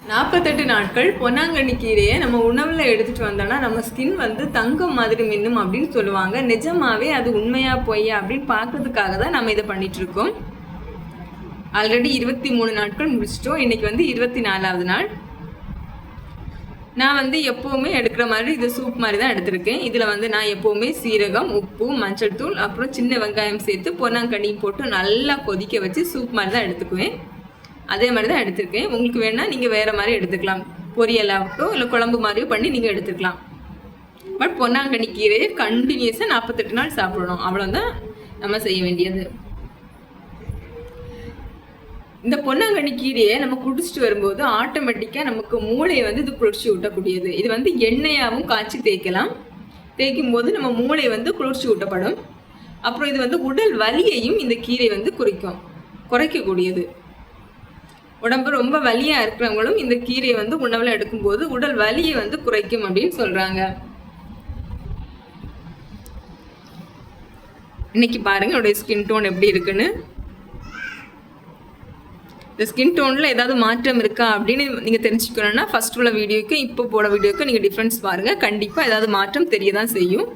48 நாட்கள் பொன்னாங்கண்ணி கீரையை நம்ம உணவில் எடுத்துகிட்டு வந்தோம்னா நம்ம ஸ்கின் வந்து தங்கம் மாதிரி மின்னும் அப்படின்னு சொல்லுவாங்க. நிஜமாவே அது உண்மையா பொய்யா அப்படின்னு பார்க்கறதுக்காக தான் நம்ம இதை பண்ணிகிட்ருக்கோம். ஆல்ரெடி 23 நாட்கள் முடிச்சிட்டோம். இன்றைக்கி வந்து 24வது நாள். நான் வந்து எப்போவுமே எடுக்கிற மாதிரி இது சூப் மாதிரி தான் எடுத்திருக்கேன். இதில் வந்து நான் எப்போவுமே சீரகம், உப்பு, மஞ்சள் தூள், அப்புறம் சின்ன வெங்காயம் சேர்த்து பொன்னாங்கண்ணியும் போட்டு நல்லா கொதிக்க வச்சு சூப் மாதிரி தான் எடுத்துக்குவேன். அதே மாதிரி தான் எடுத்துருக்கேன். உங்களுக்கு வேணால் நீங்கள் வேறு மாதிரி எடுத்துக்கலாம். பொரியலாகட்டும் இல்லை குழம்பு மாதிரியோ பண்ணி நீங்கள் எடுத்துக்கலாம். பட் பொன்னாங்கண்ணி கீரையை கண்டினியூஸாக 48 நாள் சாப்பிடணும். அவ்வளோதான் நம்ம செய்ய வேண்டியது. இந்த பொன்னாங்கண்ணி கீரையை நம்ம குடிச்சிட்டு வரும்போது ஆட்டோமேட்டிக்காக நமக்கு மூளையை வந்து இது குளிர்ச்சி ஊட்டக்கூடியது. இது வந்து எண்ணெயாகவும் காய்ச்சி தேய்க்கலாம். தேய்க்கும் போது நம்ம மூளை வந்து குளிர்ச்சி ஊட்டப்படும். அப்புறம் இது வந்து உடல் வலியையும் இந்த கீரை வந்து குறைக்கக்கூடியது. உடம்பு ரொம்ப வலியாக இருக்கிறவங்களும் இந்த கீரையை வந்து உணவில் எடுக்கும்போது உடல் வலியை வந்து குறைக்கும் அப்படின்னு சொல்கிறாங்க. இன்னைக்கு பாருங்கள் என்னுடைய ஸ்கின் டோன் எப்படி இருக்குன்னு. இந்த ஸ்கின் டோனில் ஏதாவது மாற்றம் இருக்கா அப்படின்னு நீங்கள் தெரிஞ்சுக்கணுன்னா ஃபஸ்ட் உள்ள வீடியோக்கு இப்போ போட வீடியோக்கு நீங்கள் டிஃப்ரென்ஸ் பாருங்கள். கண்டிப்பாக ஏதாவது மாற்றம் தெரிய தான் செய்யும்.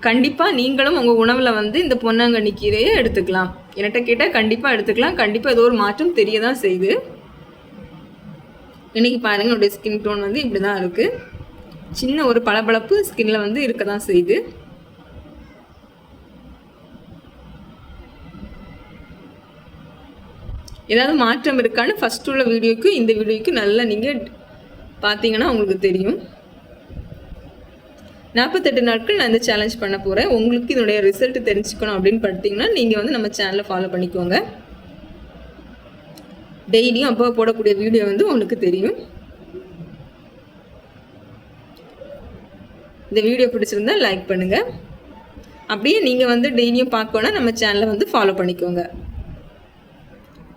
கண்டிப்பாக நீங்களும் உங்கள் உணவில் வந்து இந்த பொன்னாங்கண்ணி கீரையை எடுத்துக்கலாம். என்கிட்ட கேட்டால் கண்டிப்பாக எடுத்துக்கலாம். கண்டிப்பாக ஏதோ ஒரு மாற்றம் தெரிய தான் செய்யுது. இன்றைக்கி பாருங்கள் என்னுடைய ஸ்கின் டோன் வந்து இப்படி தான் இருக்குது. சின்ன ஒரு பளபளப்பு ஸ்கின்ல வந்து இருக்க தான் செய்யுது. ஏதாவது மாற்றம் இருக்கான்னு ஃபஸ்ட் உள்ள வீடியோக்கு இந்த வீடியோக்கு நல்லா நீங்கள் பார்த்தீங்கன்னா உங்களுக்கு தெரியும். 48 நாட்கள் நான் இந்த சேலஞ்ச் பண்ண போகிறேன். உங்களுக்கு இதனுடைய ரிசல்ட் தெரிஞ்சுக்கணும் அப்படின்னு பார்த்தீங்கன்னா நீங்கள் வந்து நம்ம சேனலை ஃபாலோ பண்ணிக்கோங்க. டெய்லியும் அப்போ போடக்கூடிய வீடியோ வந்து உங்களுக்கு தெரியும். இந்த வீடியோ பிடிச்சிருந்தா லைக் பண்ணுங்கள். அப்படியே நீங்கள் வந்து டெய்லியும் பார்க்கணுன்னா நம்ம சேனலை வந்து ஃபாலோ பண்ணிக்கோங்க.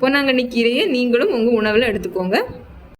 பொன்னாங்கண்ணி கீரையை நீங்களும் உங்கள் உணவில் எடுத்துக்கோங்க.